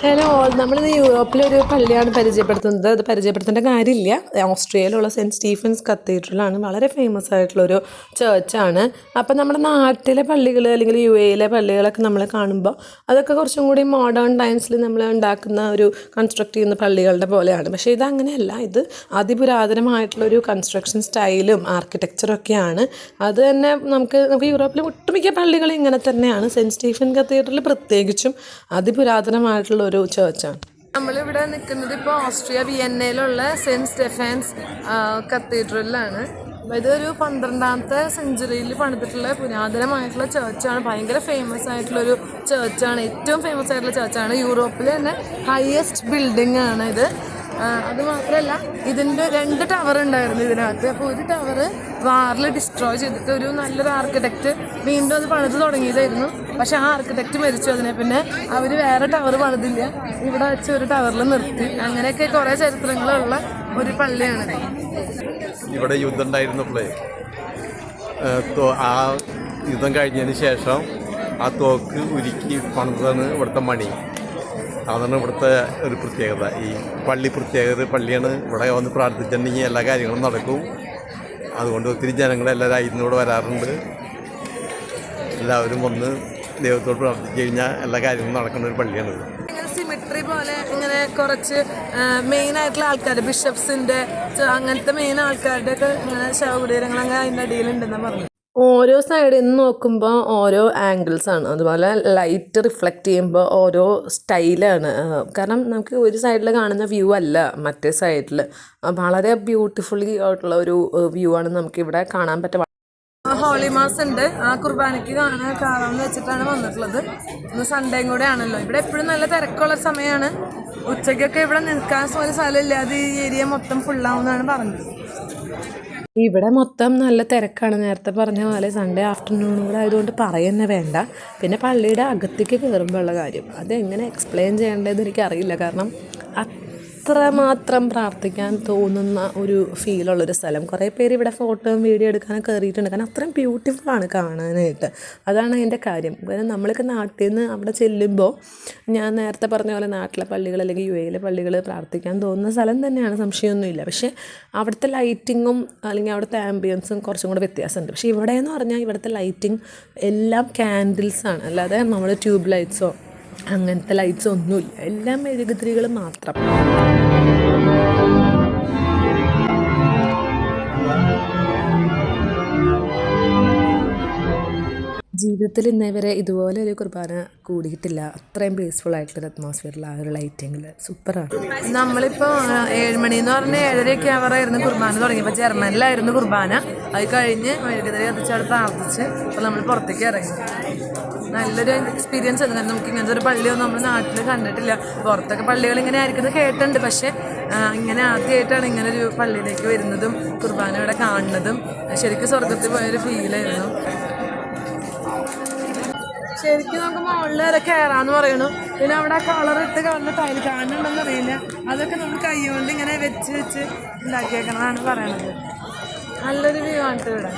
Hello all, നമ്മളിന്ന് യൂറോപ്പിലൊരു പള്ളിയാണ് പരിചയപ്പെടുത്തുന്നത്. അത് പരിചയപ്പെടുത്തേണ്ട കാര്യമില്ല. ഓസ്ട്രിയയിലുള്ള സെൻറ്റ് സ്റ്റീഫൻസ് കത്തീഡ്രലാണ്. വളരെ ഫേമസ് ആയിട്ടുള്ളൊരു ചേർച്ചാണ്. അപ്പം നമ്മുടെ നാട്ടിലെ പള്ളികൾ അല്ലെങ്കിൽ UAE പള്ളികളൊക്കെ നമ്മൾ കാണുമ്പോൾ അതൊക്കെ കുറച്ചും കൂടി മോഡേൺ ടൈംസിൽ നമ്മൾ ഉണ്ടാക്കുന്ന ഒരു കൺസ്ട്രക്ട് ചെയ്യുന്ന പള്ളികളുടെ പോലെയാണ്. പക്ഷേ ഇതങ്ങനെയല്ല. ഇത് അതിപുരാതനമായിട്ടുള്ളൊരു കൺസ്ട്രക്ഷൻ സ്റ്റൈലും ആർക്കിടെക്ചറൊക്കെയാണ്. അത് തന്നെ നമുക്ക് യൂറോപ്പിലെ ഒട്ടുമിക്ക പള്ളികളും ഇങ്ങനെ തന്നെയാണ്. സെൻറ്റ് സ്റ്റീഫൻ കത്തീഡ്രൽ പ്രത്യേകിച്ചും അതിപുരാതനമായിട്ടുള്ള ഒരു ചേർച്ചാണ്. നമ്മളിവിടെ നിൽക്കുന്നത് ഇപ്പോൾ ഓസ്ട്രിയ വിയന്നയിലുള്ള സെൻറ്റ് സ്റ്റെഫാൻസ് കത്തീഡ്രലിലാണ്. ഇതൊരു 12ാമത്തെ സെഞ്ച്വറിയിൽ പണിതിട്ടുള്ള പുരാതനമായിട്ടുള്ള ചേർച്ചാണ്. ഭയങ്കര ഫേമസ് ആയിട്ടുള്ളൊരു ചേർച്ചാണ്. ഏറ്റവും ഫേമസ് ആയിട്ടുള്ള ചേർച്ചാണ്. യൂറോപ്പിൽ തന്നെ ഹയസ്റ്റ് ബിൽഡിംഗ് ആണ് ഇത്. അതുമാത്രമല്ല, ഇതിൻ്റെ 2 ടവർ ഉണ്ടായിരുന്നു ഇതിനകത്ത്. അപ്പോൾ ഒരു ടവർ വാറിൽ ഡിസ്ട്രോയ് ചെയ്തിട്ട് ഒരു നല്ലൊരു ആർക്കിടെക്റ്റ് വീണ്ടും അത് പണിത് തുടങ്ങിയതായിരുന്നു. പക്ഷെ ആ ആർക്കിടെക്റ്റ് മരിച്ചു. അതിനെ പിന്നെ അവർ വേറെ ടവർ പണിതില്ല, ഇവിടെ വെച്ച് ഒരു ടവറിൽ നിർത്തി. അങ്ങനെയൊക്കെ കുറേ ചരിത്രങ്ങളുള്ള ഒരു പള്ളിയാണ്. ഇവിടെ യുദ്ധം ഉണ്ടായിരുന്നപ്പോഴേ ആ യുദ്ധം കഴിഞ്ഞതിന് ശേഷം ആ തോക്ക് ഉരുക്കി പണിതാണ് ഇവിടുത്തെ മണി. അതാണ് ഇവിടുത്തെ ഒരു പ്രത്യേകത. ഈ പള്ളി പ്രത്യേകത പള്ളിയാണ്. ഇവിടെ വന്ന് പ്രാർത്ഥിച്ചിട്ടുണ്ടെങ്കിൽ എല്ലാ കാര്യങ്ങളും നടക്കും. അതുകൊണ്ട് ഒത്തിരി ജനങ്ങളെല്ലാവരും ഇവിടെ വരാറുണ്ട്. എല്ലാവരും വന്ന് ദൈവത്തോട് പ്രാർത്ഥിച്ചു കഴിഞ്ഞാൽ എല്ലാ കാര്യങ്ങളും നടക്കുന്ന ഒരു പള്ളിയാണ്. സിമിട്രി പോലെ ഇങ്ങനെ കുറച്ച് മെയിൻ ആയിട്ടുള്ള ആൾക്കാർ, ബിഷപ്സിൻ്റെ അങ്ങനത്തെ മെയിൻ ആൾക്കാരുടെ ഒക്കെ ഇങ്ങനെ ശവകുടീരങ്ങൾ അങ്ങനെ അതിൻ്റെ അടിയിലുണ്ടെന്നാണ് പറഞ്ഞു. ഓരോ സൈഡിൽ നിന്ന് നോക്കുമ്പോൾ ഓരോ ആംഗിൾസാണ്. അതുപോലെ ലൈറ്റ് റിഫ്ലക്റ്റ് ചെയ്യുമ്പോൾ ഓരോ സ്റ്റൈലാണ്. കാരണം നമുക്ക് ഒരു സൈഡിൽ കാണുന്ന വ്യൂ അല്ല മറ്റേ സൈഡിൽ. വളരെ ബ്യൂട്ടിഫുള്ളി ആയിട്ടുള്ള ഒരു വ്യൂ ആണ് നമുക്കിവിടെ കാണാൻ പറ്റുക. ഹോളി മാസ് ഉണ്ട്. ആ കുർബാനയ്ക്ക് കാണാമെന്ന് വെച്ചിട്ടാണ് വന്നിട്ടുള്ളത്. ഇന്ന് സൺഡേയും കൂടെ ആണല്ലോ. ഇവിടെ എപ്പോഴും നല്ല തിരക്കുള്ള സമയമാണ്. ഉച്ചയ്ക്കൊക്കെ ഇവിടെ നിൽക്കാൻ ഒരു സ്ഥലമില്ല. അത് ഈ ഏരിയ മൊത്തം ഫുള്ളാവുമെന്നാണ് പറഞ്ഞത്. ഇവിടെ മൊത്തം നല്ല തിരക്കാണ്. നേരത്തെ പറഞ്ഞ പോലെ സൺഡേ ആഫ്റ്റർനൂൺ കൂടെ ആയതുകൊണ്ട് പറയുന്നേ വേണ്ട. പിന്നെ പള്ളിയുടെ അകത്തേക്ക് കയറുമ്പോൾ ഉള്ള കാര്യം അതെങ്ങനെ എക്സ്പ്ലെയിൻ ചെയ്യേണ്ടതെന്ന് എനിക്കറിയില്ല. കാരണം അത്രമാത്രം പ്രാർത്ഥിക്കാൻ തോന്നുന്ന ഒരു ഫീലുള്ളൊരു സ്ഥലം. കുറേ പേര് ഇവിടെ ഫോട്ടോയും വീഡിയോ എടുക്കാനൊക്കെ കയറിയിട്ടുണ്ട്. കാരണം അത്രയും ബ്യൂട്ടിഫുള്ളാണ് കാണാനായിട്ട്. അതാണ് അതിൻ്റെ കാര്യം. കാരണം നമ്മളൊക്കെ നാട്ടിൽ നിന്ന് അവിടെ ചെല്ലുമ്പോൾ ഞാൻ നേരത്തെ പറഞ്ഞ പോലെ നാട്ടിലെ പള്ളികൾ അല്ലെങ്കിൽ UAE പള്ളികൾ പ്രാർത്ഥിക്കാൻ തോന്നുന്ന സ്ഥലം തന്നെയാണ്, സംശയമൊന്നുമില്ല. പക്ഷേ അവിടുത്തെ ലൈറ്റിങ്ങും അല്ലെങ്കിൽ അവിടുത്തെ ആംബിയൻസും കുറച്ചും കൂടെ വ്യത്യാസമുണ്ട്. പക്ഷേ ഇവിടെ എന്ന് പറഞ്ഞാൽ ഇവിടുത്തെ ലൈറ്റിംഗ് എല്ലാം ക്യാൻഡിൽസാണ്, അല്ലാതെ നമ്മൾ ട്യൂബ് ലൈറ്റ്സോ അങ്ങനത്തെ ലൈറ്റ്സ് ഒന്നുമില്ല. എല്ലാം മെഴുകുതിരികൾ മാത്രം. ജീവിതത്തിൽ ഇന്നേവരെ ഇതുപോലെ ഒരു കുർബാന കൂടിയിട്ടില്ല. അത്രയും പീസ്ഫുൾ ആയിട്ടുള്ളൊരു അറ്റ്മോസ്ഫിയറിൽ ആ ഒരു ലൈറ്റിങ്ങിൽ സൂപ്പറാണ്. നമ്മളിപ്പോൾ 7 മണി എന്ന് പറഞ്ഞാൽ 7:30 ആവാറായിരുന്നു കുർബാന തുടങ്ങിയപ്പോൾ. ജർമ്മനിലായിരുന്നു കുർബാന. അത് കഴിഞ്ഞ് മെഴുകുതിരി കത്തിച്ച് അവിടെ പ്രാർത്ഥിച്ച് അപ്പോൾ നമ്മൾ പുറത്തേക്ക് ഇറങ്ങി. നല്ലൊരു എക്സ്പീരിയൻസ് ആയിരുന്നു. കാരണം നമുക്ക് ഇങ്ങനത്തെ ഒരു പള്ളിയൊന്നും നമ്മൾ നാട്ടിൽ കണ്ടിട്ടില്ല. പുറത്തൊക്കെ പള്ളികൾ ഇങ്ങനെ ആയിരിക്കുന്നത് കേട്ടിട്ടുണ്ട്. പക്ഷേ ഇങ്ങനെ ആദ്യമായിട്ടാണ് ഇങ്ങനൊരു പള്ളിയിലേക്ക് വരുന്നതും കുർബാന ഇവിടെ കാണുന്നതും. ശരിക്കും സ്വർഗത്തിൽ പോയൊരു ഫീലായിരുന്നു. ശരിക്കും നമുക്ക് മുകളിൽ വരെ കയറാന്ന് പറയണു. പിന്നെ അവിടെ കളറിട്ട് കാണുന്ന ടൈൽ കാണുന്നുണ്ടെന്ന് അറിയില്ല. അതൊക്കെ നമ്മൾ കൈ കൊണ്ട് ഇങ്ങനെ വെച്ച് ഉണ്ടാക്കിയേക്കണമെന്നാണ് പറയണത്. നല്ലൊരു വ്യൂ ആണ് ഇവിടെ.